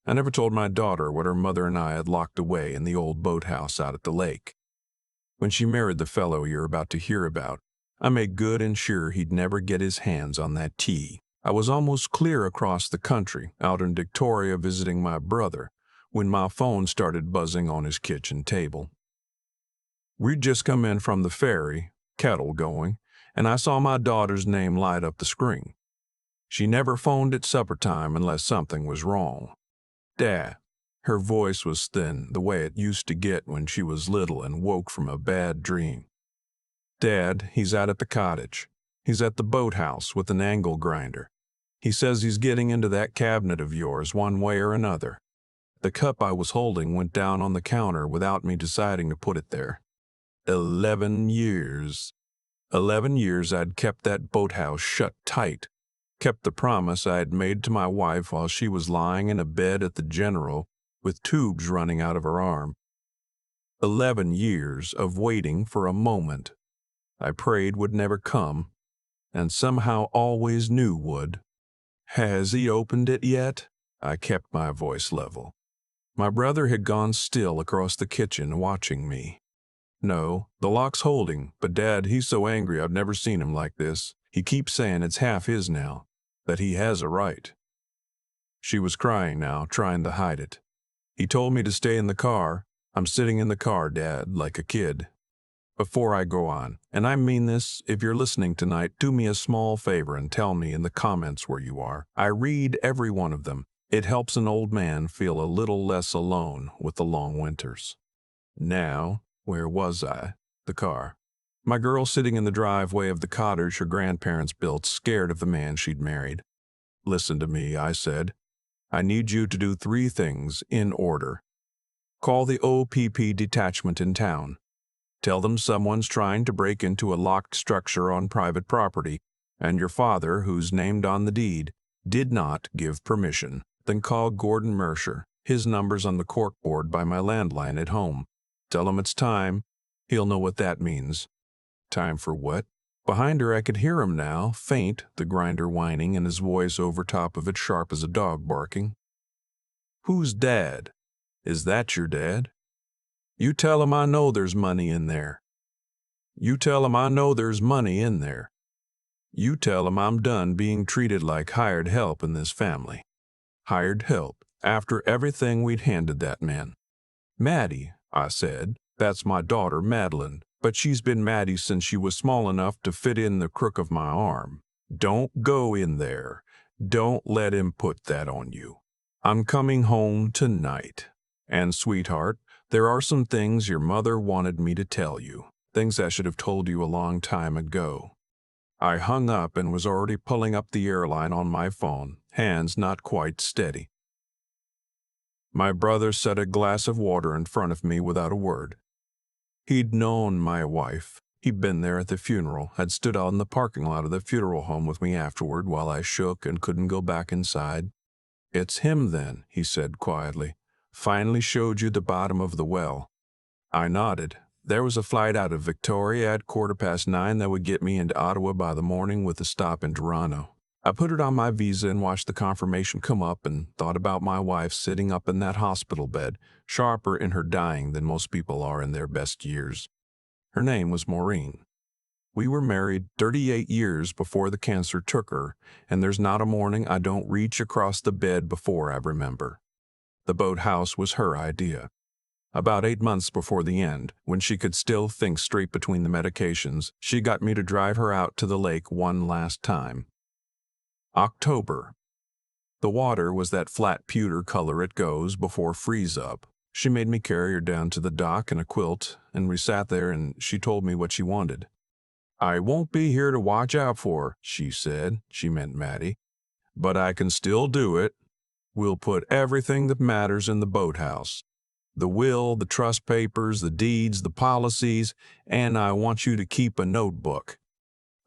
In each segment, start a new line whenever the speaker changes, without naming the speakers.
I never told my daughter what her mother and I had locked away in the old boathouse out at the lake. When she married the fellow you're about to hear about, I made good and sure he'd never get his hands on that tea. I was almost clear across the country, out in Victoria visiting my brother, when my phone started buzzing on his kitchen table. We'd just come in from the ferry, kettle going, and I saw my daughter's name light up the screen. She never phoned at supper time unless something was wrong. Dad. Her voice was thin, the way it used to get when she was little and woke from a bad dream. Dad, he's out at the cottage. He's at the boathouse with an angle grinder. He says he's getting into that cabinet of yours one way or another. The cup I was holding went down on the counter without me deciding to put it there. 11 years. 11 years I'd kept that boathouse shut tight, kept the promise I had made to my wife while she was lying in a bed at the General with tubes running out of her arm. 11 years of waiting for a moment I prayed would never come, and somehow always knew would. Has he opened it yet? I kept my voice level. My brother had gone still across the kitchen watching me. No, the lock's holding, but Dad, he's so angry I've never seen him like this. He keeps saying it's half his now, that he has a right. She was crying now, trying to hide it. He told me to stay in the car. I'm sitting in the car, Dad, like a kid. Before I go on, and I mean this, if you're listening tonight, do me a small favor and tell me in the comments where you are. I read every one of them. It helps an old man feel a little less alone with the long winters. Now, where was I? The car. My girl sitting in the driveway of the cottage her grandparents built, scared of the man she'd married. Listen to me, I said. I need you to do 3 things in order. Call the OPP detachment in town. Tell them someone's trying to break into a locked structure on private property, and your father, who's named on the deed, did not give permission. Then call Gordon Mercer. His number's on the corkboard by my landline at home. Tell him it's time. He'll know what that means. Time for what? Behind her I could hear him now, faint, the grinder whining and his voice over top of it sharp as a dog barking. Who's Dad? Is that your dad? You tell him I know there's money in there. You tell him I know there's money in there. You tell him I'm done being treated like hired help in this family. Hired help, after everything we'd handed that man. Maddie, I said, that's my daughter Madeline, but she's been Maddie since she was small enough to fit in the crook of my arm. Don't go in there. Don't let him put that on you. I'm coming home tonight. And sweetheart, there are some things your mother wanted me to tell you, things I should have told you a long time ago. I hung up and was already pulling up the airline on my phone, hands not quite steady. My brother set a glass of water in front of me without a word. He'd known my wife. He'd been there at the funeral, had stood out in the parking lot of the funeral home with me afterward while I shook and couldn't go back inside. It's him then, he said quietly. Finally showed you the bottom of the well. I nodded. There was a flight out of Victoria at 9:15 that would get me into Ottawa by the morning with a stop in Toronto. I put it on my visa and watched the confirmation come up and thought about my wife sitting up in that hospital bed, sharper in her dying than most people are in their best years. Her name was Maureen. We were married 38 years before the cancer took her, and there's not a morning I don't reach across the bed before I remember. The boathouse was her idea. About 8 months before the end, when she could still think straight between the medications, she got me to drive her out to the lake one last time. October. The water was that flat pewter color it goes before freeze-up. She made me carry her down to the dock in a quilt, and we sat there and she told me what she wanted. I won't be here to watch out for her, she said. She meant Maddie. But I can still do it. We'll put everything that matters in the boathouse. The will, the trust papers, the deeds, the policies, and I want you to keep a notebook.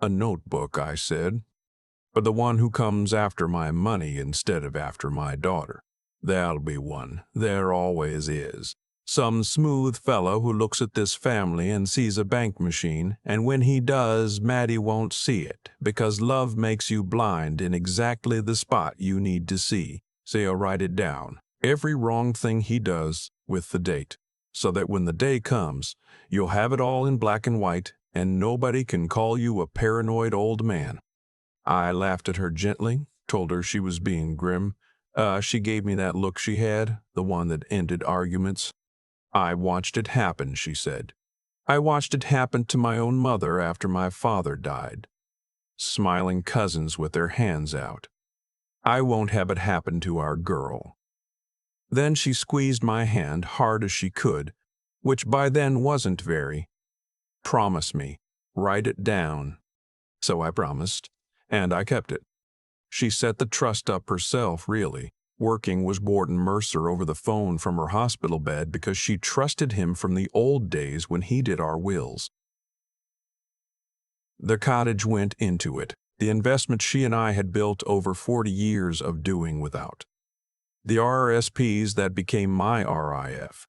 A notebook, I said. For the one who comes after my money instead of after my daughter. There'll be one. There always is. Some smooth fellow who looks at this family and sees a bank machine, and when he does, Maddie won't see it, because love makes you blind in exactly the spot you need to see. So you'll write it down. every wrong thing he does with the date, so that when the day comes, you'll have it all in black and white, and nobody can call you a paranoid old man. I laughed at her gently, told her she was being grim. She gave me that look she had, the one that ended arguments. I watched it happen, she said. I watched it happen to my own mother after my father died. Smiling cousins with their hands out. I won't have it happen to our girl. Then she squeezed my hand hard as she could, which by then wasn't very. Promise me, write it down. So I promised, and I kept it. She set the trust up herself, really. Working was Gordon Mercer over the phone from her hospital bed because she trusted him from the old days when he did our wills. The cottage went into it, the investment she and I had built over 40 years of doing without. The RRSPs that became my RIF.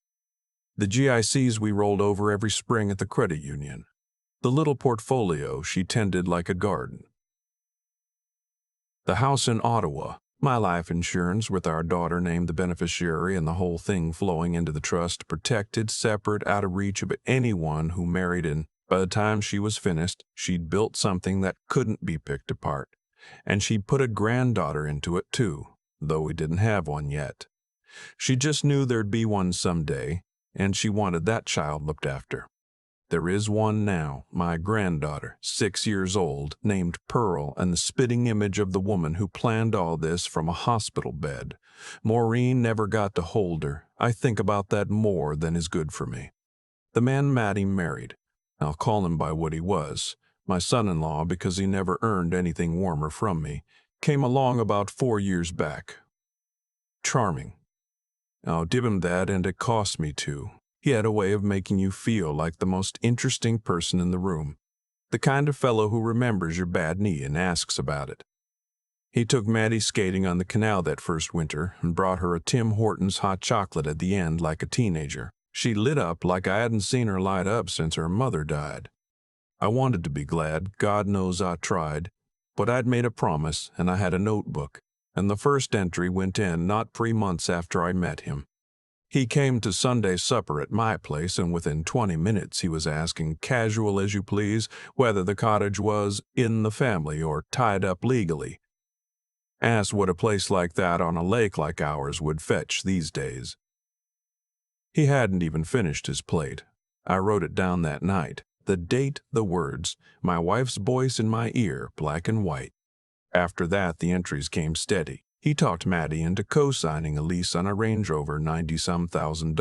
The GICs we rolled over every spring at the credit union. The little portfolio she tended like a garden. The house in Ottawa, my life insurance with our daughter named the beneficiary and the whole thing flowing into the trust, protected, separate, out of reach of anyone who married in. By the time she was finished, she'd built something that couldn't be picked apart. And she'd put a granddaughter into it too, though we didn't have one yet. She just knew there'd be one someday, and she wanted that child looked after. There is one now, my granddaughter, 6 years old, named Pearl, and the spitting image of the woman who planned all this from a hospital bed. Maureen never got to hold her. I think about that more than is good for me. The man Maddie married, I'll call him by what he was, my son-in-law because he never earned anything warmer from me, came along about 4 years back. Charming. I'll give him that, and it cost me too. He had a way of making you feel like the most interesting person in the room, the kind of fellow who remembers your bad knee and asks about it. He took Maddie skating on the canal that first winter and brought her a Tim Hortons hot chocolate at the end like a teenager. She lit up like I hadn't seen her light up since her mother died. I wanted to be glad, God knows I tried, but I'd made a promise and I had a notebook, and the first entry went in not 3 months after I met him. He came to Sunday supper at my place, and within 20 minutes he was asking, casual as you please, whether the cottage was in the family or tied up legally. Asked what a place like that on a lake like ours would fetch these days. He hadn't even finished his plate. I wrote it down that night. The date, the words, my wife's voice in my ear, black and white. After that, the entries came steady. He talked Maddie into co-signing a lease on a Range Rover, $90-some thousand,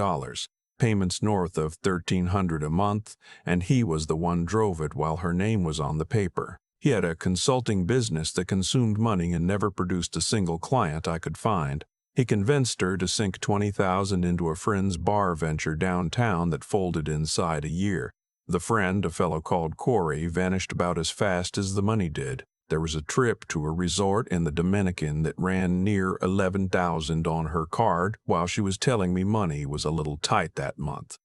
payments north of $1,300 a month, and he was the one drove it while her name was on the paper. He had a consulting business that consumed money and never produced a single client I could find. He convinced her to sink $20,000 into a friend's bar venture downtown that folded inside a year. The friend, a fellow called Corey, vanished about as fast as the money did. There was a trip to a resort in the Dominican that ran near $11,000 on her card while she was telling me money was a little tight that month.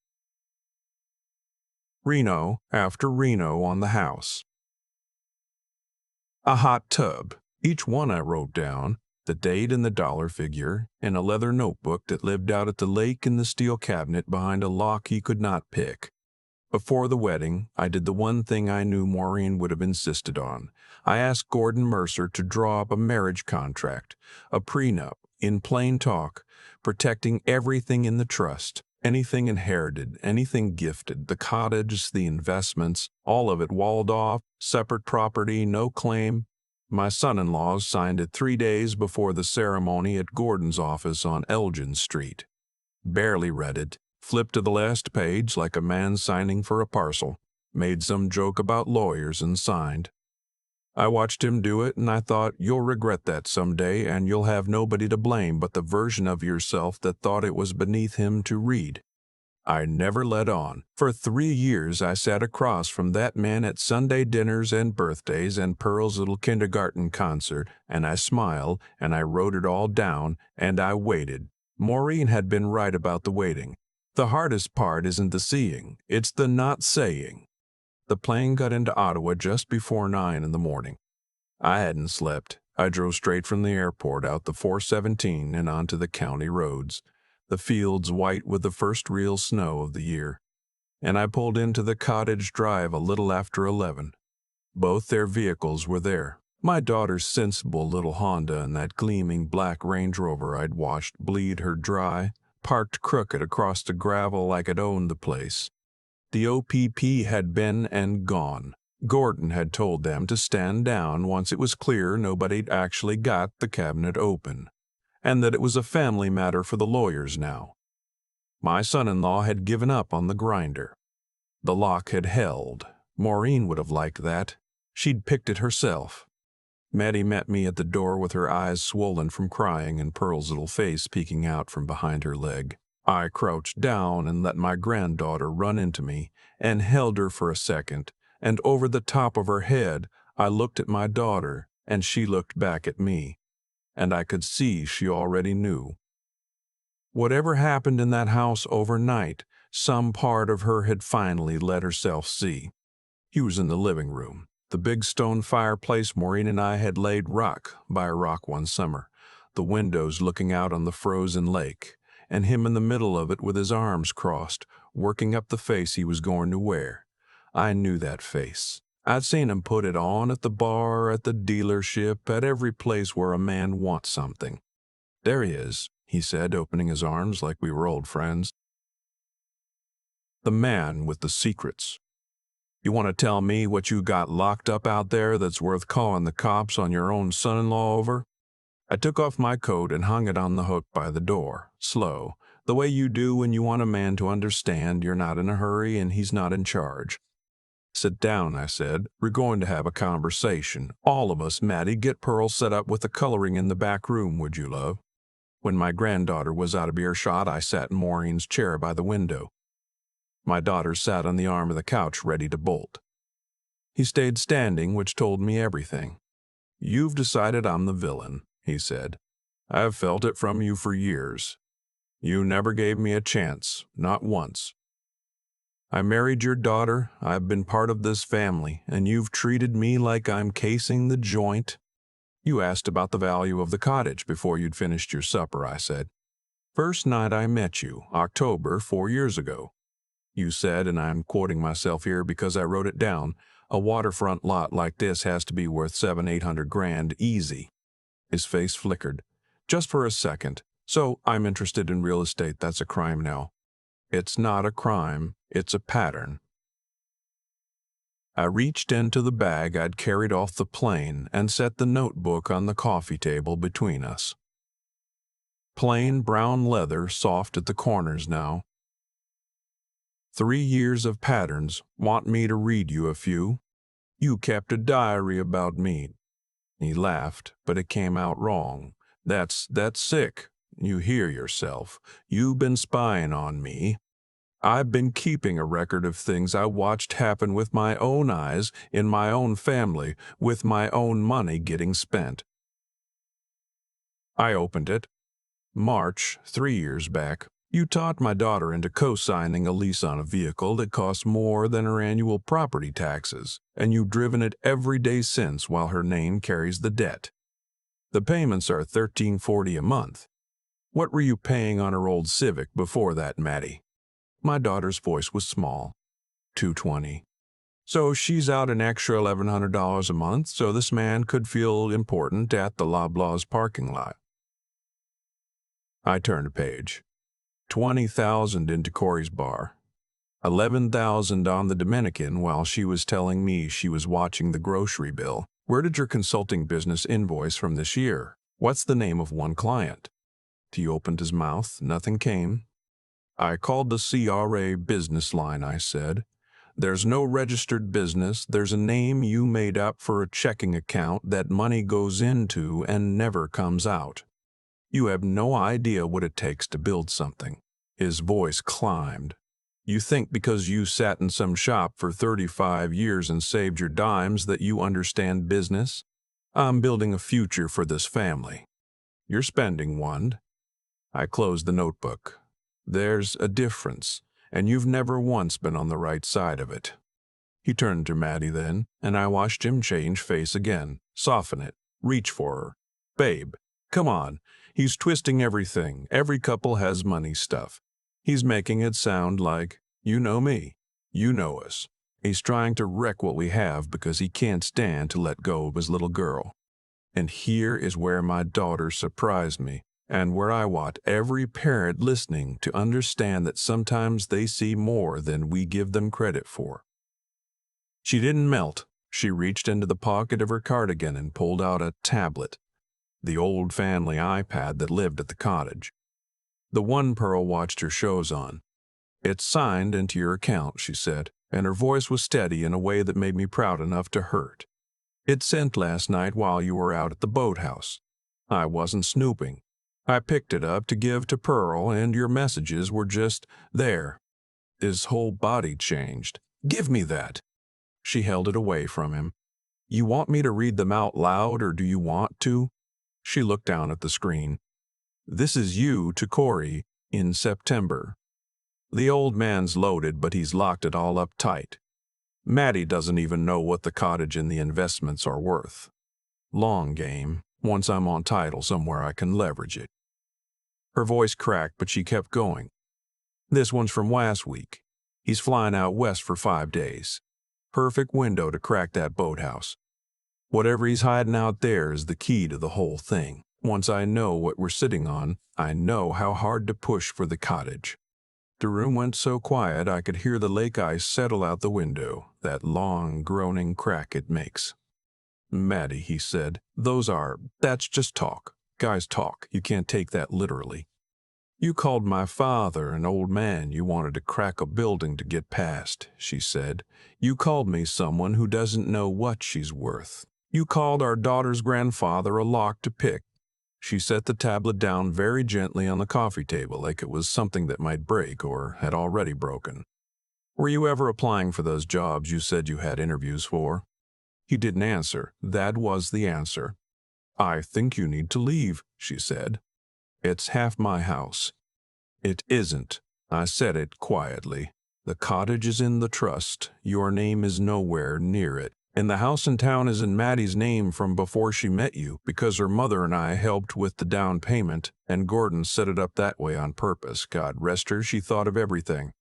Reno after Reno on the house. A hot tub, each one I wrote down, the date and the dollar figure, in a leather notebook that lived out at the lake in the steel cabinet behind a lock he could not pick. Before the wedding, I did the one thing I knew Maureen would have insisted on. I asked Gordon Mercer to draw up a marriage contract, a prenup, in plain talk, protecting everything in the trust, anything inherited, anything gifted, the cottage, the investments, all of it walled off, separate property, no claim. My son-in-law signed it 3 days before the ceremony at Gordon's office on Elgin Street. Barely read it. Flipped to the last page like a man signing for a parcel, made some joke about lawyers and signed. I watched him do it and I thought, you'll regret that someday and you'll have nobody to blame but the version of yourself that thought it was beneath him to read. I never let on. For 3 years I sat across from that man at Sunday dinners and birthdays and Pearl's little kindergarten concert, and I smiled and I wrote it all down and I waited. Maureen had been right about the waiting. The hardest part isn't the seeing, it's the not saying. The plane got into Ottawa just before 9 in the morning. I hadn't slept, I drove straight from the airport out the 417 and onto the county roads, the fields white with the first real snow of the year, and I pulled into the cottage drive a little after 11. Both their vehicles were there. My daughter's sensible little Honda and that gleaming black Range Rover I'd watched bleed her dry, parked crooked across the gravel like it owned the place. The OPP had been and gone. Gordon had told them to stand down once it was clear nobody'd actually got the cabinet open, and that it was a family matter for the lawyers now. My son-in-law had given up on the grinder. The lock had held. Maureen would have liked that. She'd picked it herself. Maddie met me at the door with her eyes swollen from crying and Pearl's little face peeking out from behind her leg. I crouched down and let my granddaughter run into me and held her for a second, and over the top of her head I looked at my daughter and she looked back at me, and I could see she already knew. Whatever happened in that house overnight, some part of her had finally let herself see. He was in the living room, the big stone fireplace Maureen and I had laid rock by rock one summer, the windows looking out on the frozen lake, and him in the middle of it with his arms crossed, working up the face he was going to wear. I knew that face. I'd seen him put it on at the bar, at the dealership, at every place where a man wants something. "There he is," he said, opening his arms like we were old friends. "The man with the secrets. You want to tell me what you got locked up out there that's worth calling the cops on your own son-in-law over?" I took off my coat and hung it on the hook by the door, slow, the way you do when you want a man to understand you're not in a hurry and he's not in charge. "Sit down," I said. "We're going to have a conversation. All of us, Maddie. Get Pearl set up with the coloring in the back room, would you, love?" When my granddaughter was out of earshot, I sat in Maureen's chair by the window. My daughter sat on the arm of the couch ready to bolt. He stayed standing, which told me everything. "You've decided I'm the villain," he said. "I've felt it from you for years. You never gave me a chance, not once. I married your daughter, I've been part of this family, and you've treated me like I'm casing the joint." "You asked about the value of the cottage before you'd finished your supper," I said. "First night I met you, October 4 years ago. You said, and I'm quoting myself here because I wrote it down, a waterfront lot like this has to be worth $700-800 easy." His face flickered. "Just for a second. So I'm interested in real estate. That's a crime now." "It's not a crime. It's a pattern." I reached into the bag I'd carried off the plane and set the notebook on the coffee table between us. Plain brown leather, soft at the corners now. 3 years of patterns. Want me to read you a few? You kept a diary about me." He laughed, but it came out wrong. That's sick. You hear yourself. You've been spying on me. I've been keeping a record of things I watched happen with my own eyes, in my own family, with my own money getting spent. I opened it. March, 3 years back. You taught my daughter into co-signing a lease on a vehicle that costs more than her annual property taxes, and you've driven it every day since while her name carries the debt. The payments are $13.40 a month. What were you paying on her old Civic before that, Maddie?" My daughter's voice was small. $220. "So she's out an extra $1,100 a month so this man could feel important at the Loblaws parking lot." I turned a page. 20,000 into Corey's bar. 11,000 on the Dominican while she was telling me she was watching the grocery bill. "Where did your consulting business invoice from this year? What's the name of one client?" He opened his mouth. Nothing came. "I called the CRA business line," I said. "There's no registered business. There's a name you made up for a checking account that money goes into and never comes out. You have no idea what it takes to build something." His voice climbed. "You think because you sat in some shop for 35 years and saved your dimes that you understand business? I'm building a future for this family. You're spending one." I closed the notebook. "There's a difference, and you've never once been on the right side of it." He turned to Maddie then, and I watched him change face again, soften it. Reach for her. Babe, come on. He's twisting everything. Every couple has money stuff. He's making it sound like, you know me. You know us. He's trying to wreck what we have because he can't stand to let go of his little girl. And here is where my daughter surprised me, and where I want every parent listening to understand that sometimes they see more than we give them credit for. She didn't melt. She reached into the pocket of her cardigan and pulled out a tablet, the old family iPad that lived at the cottage. The one Pearl watched her shows on. It's signed into your account, she said, and her voice was steady in a way that made me proud enough to hurt. It's sent last night while you were out at the boathouse. I wasn't snooping. I picked it up to give to Pearl, and your messages were just there. His whole body changed. Give me that. She held it away from him. You want me to read them out loud, or do you want to? She looked down at the screen. This is you to Corey in September. The old man's loaded, but he's locked it all up tight. Maddie doesn't even know what the cottage and the investments are worth. Long game. Once I'm on title somewhere, I can leverage it. Her voice cracked, but she kept going. This one's from last week. He's flying out west for 5 days. Perfect window to crack that boathouse. Whatever he's hiding out there is the key to the whole thing. Once I know what we're sitting on, I know how hard to push for the cottage. The room went so quiet I could hear the lake ice settle out the window, that long, groaning crack it makes. Maddie, he said, that's just talk. Guys talk. You can't take that literally. You called my father an old man you wanted to crack a building to get past, she said. You called me someone who doesn't know what she's worth. You called our daughter's grandfather a lock to pick. She set the tablet down very gently on the coffee table like it was something that might break or had already broken. Were you ever applying for those jobs you said you had interviews for? He didn't answer. That was the answer. I think you need to leave, she said. It's half my house. It isn't. I said it quietly. The cottage is in the trust. Your name is nowhere near it. And the house in town is in Maddie's name from before she met you, because her mother and I helped with the down payment, and Gordon set it up that way on purpose. God rest her, she thought of everything.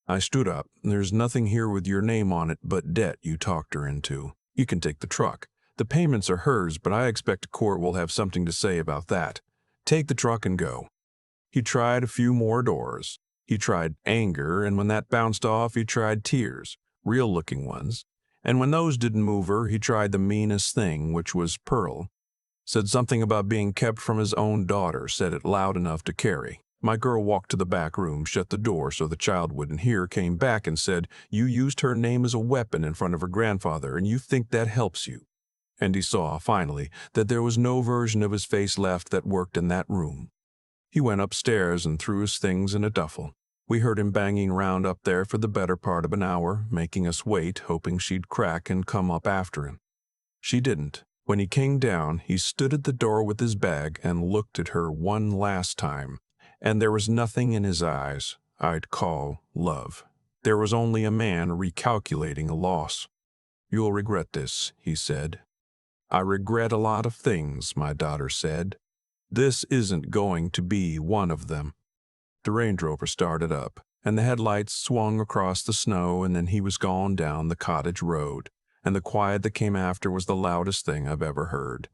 I stood up. There's nothing here with your name on it but debt you talked her into. You can take the truck. The payments are hers, but I expect a court will have something to say about that. Take the truck and go. He tried a few more doors. He tried anger, and when that bounced off, he tried tears. Real-looking ones, and when those didn't move her, he tried the meanest thing, which was Pearl. Said something about being kept from his own daughter, said it loud enough to carry. My girl walked to the back room, shut the door so the child wouldn't hear, came back and said, you used her name as a weapon in front of her grandfather, and you think that helps you. And he saw, finally, that there was no version of his face left that worked in that room. He went upstairs and threw his things in a duffel. We heard him banging round up there for the better part of an hour, making us wait, hoping she'd crack and come up after him. She didn't. When he came down, he stood at the door with his bag and looked at her one last time, and there was nothing in his eyes I'd call love. There was only a man recalculating a loss. You'll regret this, he said. I regret a lot of things, my daughter said. This isn't going to be one of them. The Range Rover started up, and the headlights swung across the snow, and then he was gone down the cottage road, and the quiet that came after was the loudest thing I've ever heard.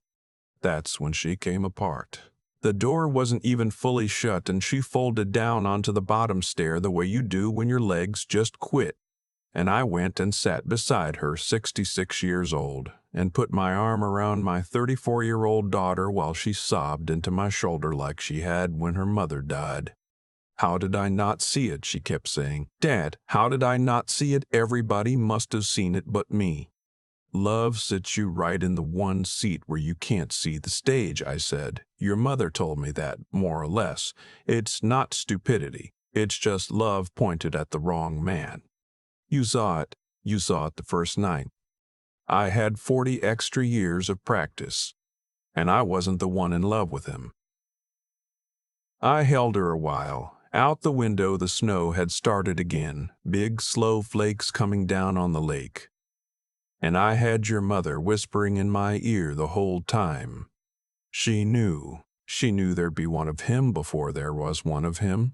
That's when she came apart. The door wasn't even fully shut, and she folded down onto the bottom stair the way you do when your legs just quit. And I went and sat beside her, 66 years old, and put my arm around my 34-year-old daughter while she sobbed into my shoulder like she had when her mother died. How did I not see it, she kept saying. Dad, how did I not see it? Everybody must have seen it but me. Love sits you right in the one seat where you can't see the stage, I said. Your mother told me that, more or less. It's not stupidity. It's just love pointed at the wrong man. You saw it. You saw it the first night. I had 40 extra years of practice, and I wasn't the one in love with him. I held her a while. Out the window, the snow had started again, big, slow flakes coming down on the lake. And I had your mother whispering in my ear the whole time. She knew. She knew there'd be one of him before there was one of him.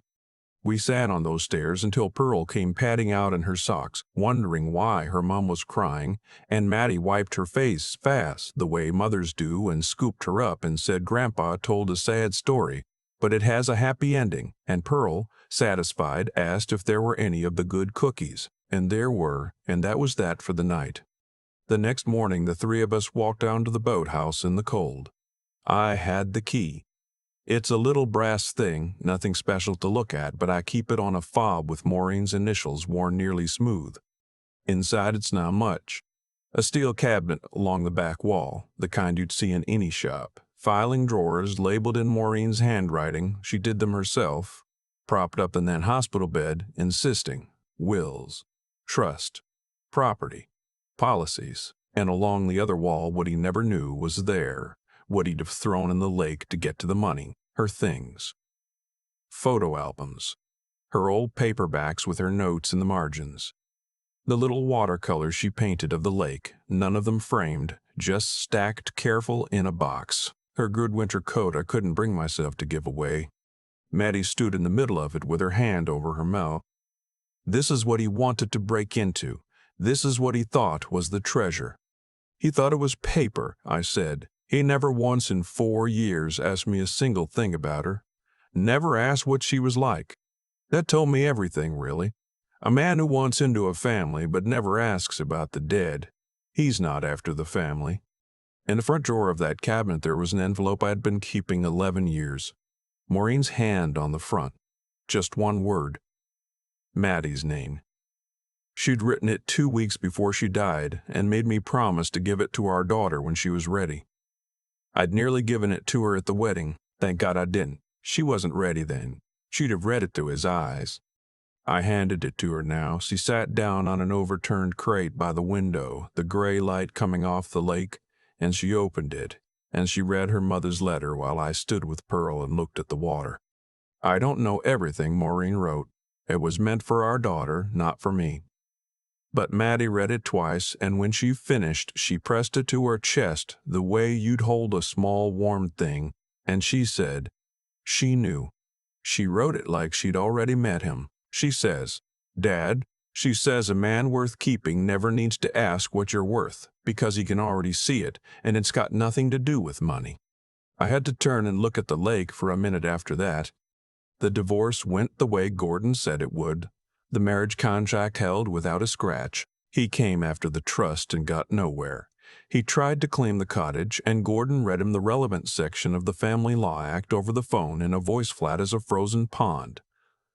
We sat on those stairs until Pearl came padding out in her socks, wondering why her mom was crying, and Maddie wiped her face fast, the way mothers do, and scooped her up and said Grandpa told a sad story, but it has a happy ending, and Pearl, satisfied, asked if there were any of the good cookies, and there were, and that was that for the night. The next morning the three of us walked down to the boathouse in the cold. I had the key. It's a little brass thing, nothing special to look at, but I keep it on a fob with Maureen's initials worn nearly smooth. Inside it's not much. A steel cabinet along the back wall, the kind you'd see in any shop. Filing drawers labeled in Maureen's handwriting, she did them herself. Propped up in that hospital bed, insisting. Wills. Trust. Property. Policies. And along the other wall what he never knew was there. What he'd have thrown in the lake to get to the money, her things. Photo albums. Her old paperbacks with her notes in the margins. The little watercolors she painted of the lake, none of them framed, just stacked careful in a box. Her good winter coat I couldn't bring myself to give away. Maddie stood in the middle of it with her hand over her mouth. This is what he wanted to break into. This is what he thought was the treasure. He thought it was paper, I said. He never once in 4 years asked me a single thing about her. Never asked what she was like. That told me everything, really. A man who wants into a family but never asks about the dead. He's not after the family. In the front drawer of that cabinet there was an envelope I had been keeping 11 years. Maureen's hand on the front. Just one word. Maddie's name. She'd written it 2 weeks before she died and made me promise to give it to our daughter when she was ready. I'd nearly given it to her at the wedding. Thank God I didn't. She wasn't ready then. She'd have read it through his eyes. I handed it to her now. She sat down on an overturned crate by the window, the gray light coming off the lake, and she opened it, and she read her mother's letter while I stood with Pearl and looked at the water. I don't know everything Maureen wrote. It was meant for our daughter, not for me. But Maddie read it twice, and when she finished, she pressed it to her chest the way you'd hold a small warm thing, and she said, she knew. She wrote it like she'd already met him. She says, Dad, she says a man worth keeping never needs to ask what you're worth, because he can already see it, and it's got nothing to do with money. I had to turn and look at the lake for a minute after that. The divorce went the way Gordon said it would. The marriage contract held without a scratch. He came after the trust and got nowhere. He tried to claim the cottage, and Gordon read him the relevant section of the Family Law Act over the phone in a voice flat as a frozen pond.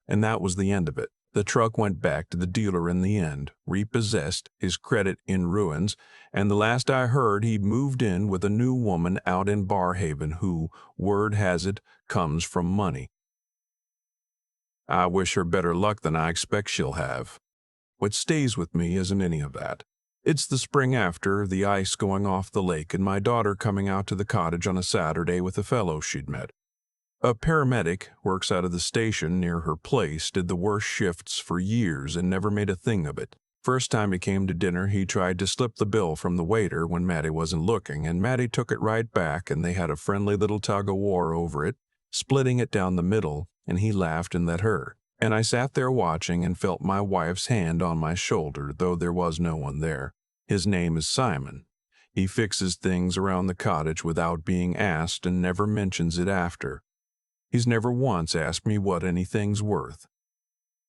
And that was the end of it. The truck went back to the dealer in the end, repossessed, his credit in ruins, and the last I heard he'd moved in with a new woman out in Barhaven who, word has it, comes from money. I wish her better luck than I expect she'll have. What stays with me isn't any of that. It's the spring after, the ice going off the lake, and my daughter coming out to the cottage on a Saturday with a fellow she'd met. A paramedic, works out of the station near her place, did the worst shifts for years and never made a thing of it. First time he came to dinner, he tried to slip the bill from the waiter when Maddie wasn't looking, and Maddie took it right back, and they had a friendly little tug-of-war over it, splitting it down the middle, and he laughed and let her. And I sat there watching and felt my wife's hand on my shoulder, though there was no one there. His name is Simon. He fixes things around the cottage without being asked and never mentions it after. He's never once asked me what anything's worth.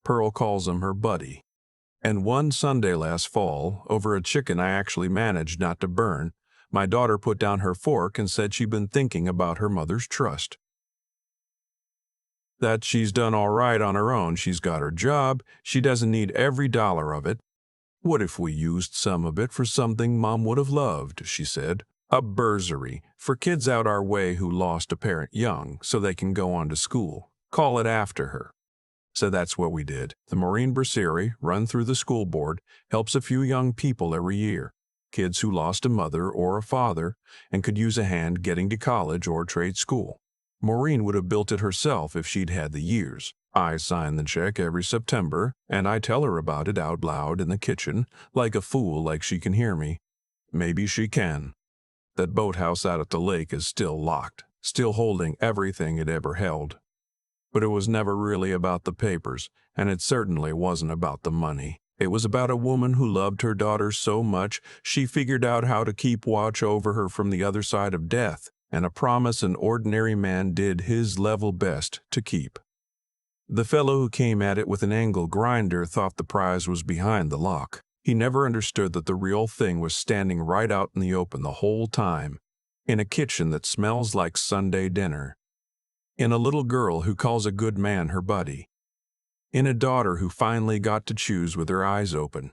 Pearl calls him her buddy. And one Sunday last fall, over a chicken I actually managed not to burn, my daughter put down her fork and said she'd been thinking about her mother's trust. That she's done all right on her own. She's got her job. She doesn't need every dollar of it. What if we used some of it for something Mom would have loved, she said. A bursary for kids out our way who lost a parent young so they can go on to school. Call it after her. So that's what we did. The Maureen Bursary, run through the school board, helps a few young people every year. Kids who lost a mother or a father and could use a hand getting to college or trade school. Maureen would have built it herself if she'd had the years. I sign the check every September, and I tell her about it out loud in the kitchen, like a fool like she can hear me. Maybe she can. That boathouse out at the lake is still locked, still holding everything it ever held. But it was never really about the papers, and it certainly wasn't about the money. It was about a woman who loved her daughter so much she figured out how to keep watch over her from the other side of death, and a promise an ordinary man did his level best to keep. The fellow who came at it with an angle grinder thought the prize was behind the lock. He never understood that the real thing was standing right out in the open the whole time, in a kitchen that smells like Sunday dinner, in a little girl who calls a good man her buddy, in a daughter who finally got to choose with her eyes open.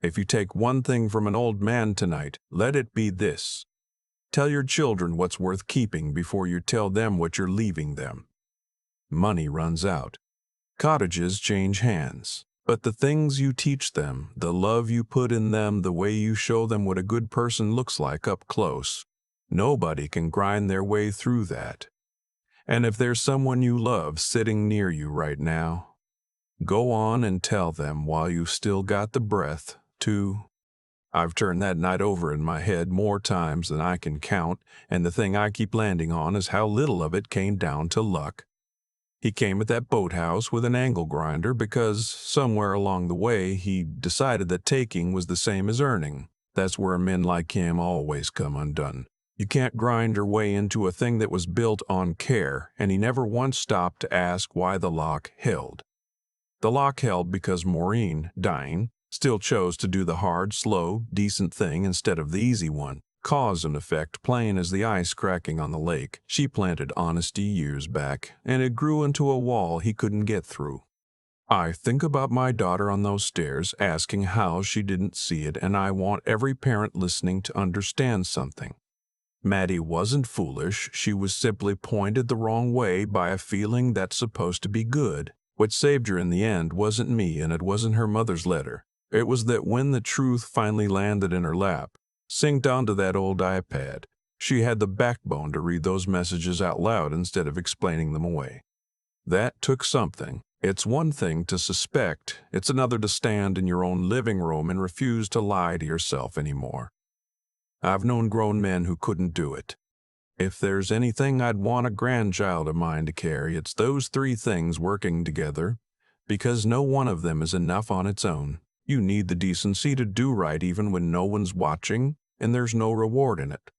If you take one thing from an old man tonight, let it be this: tell your children what's worth keeping before you tell them what you're leaving them. Money runs out. Cottages change hands. But the things you teach them, the love you put in them, the way you show them what a good person looks like up close, nobody can grind their way through that. And if there's someone you love sitting near you right now, go on and tell them while you've still got the breath to. I've turned that night over in my head more times than I can count, and the thing I keep landing on is how little of it came down to luck. He came at that boathouse with an angle grinder because somewhere along the way he decided that taking was the same as earning. That's where men like him always come undone. You can't grind your way into a thing that was built on care, and he never once stopped to ask why the lock held. The lock held because Maureen, dying, still chose to do the hard, slow, decent thing instead of the easy one. Cause and effect plain as the ice cracking on the lake. She planted honesty years back, and it grew into a wall he couldn't get through. I think about my daughter on those stairs asking how she didn't see it, and I want every parent listening to understand something. Maddie wasn't foolish, she was simply pointed the wrong way by a feeling that's supposed to be good. What saved her in the end wasn't me, and it wasn't her mother's letter. It was that when the truth finally landed in her lap, synced onto that old iPad, she had the backbone to read those messages out loud instead of explaining them away. That took something. It's one thing to suspect, it's another to stand in your own living room and refuse to lie to yourself anymore. I've known grown men who couldn't do it. If there's anything I'd want a grandchild of mine to carry, it's those three things working together, because no one of them is enough on its own. You need the decency to do right even when no one's watching and there's no reward in it.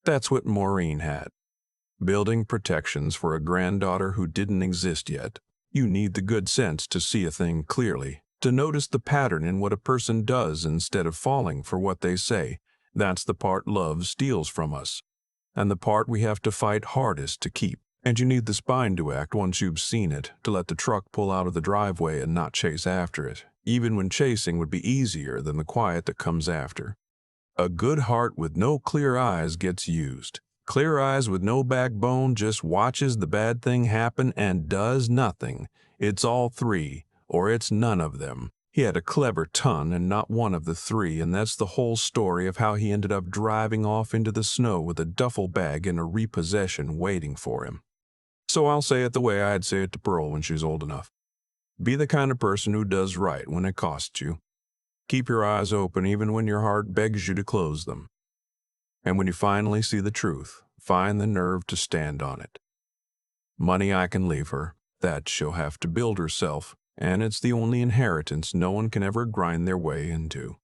That's what Maureen had. Building protections for a granddaughter who didn't exist yet. You need the good sense to see a thing clearly, to notice the pattern in what a person does instead of falling for what they say. That's the part love steals from us, and the part we have to fight hardest to keep. And you need the spine to act once you've seen it, to let the truck pull out of the driveway and not chase after it, even when chasing would be easier than the quiet that comes after. A good heart with no clear eyes gets used. Clear eyes with no backbone just watches the bad thing happen and does nothing. It's all three, or it's none of them. He had a clever ton and not one of the three, and that's the whole story of how he ended up driving off into the snow with a duffel bag and a repossession waiting for him. So I'll say it the way I'd say it to Pearl when she's old enough. Be the kind of person who does right when it costs you. Keep your eyes open even when your heart begs you to close them. And when you finally see the truth, find the nerve to stand on it. Money I can leave her, that she'll have to build herself, and it's the only inheritance no one can ever grind their way into.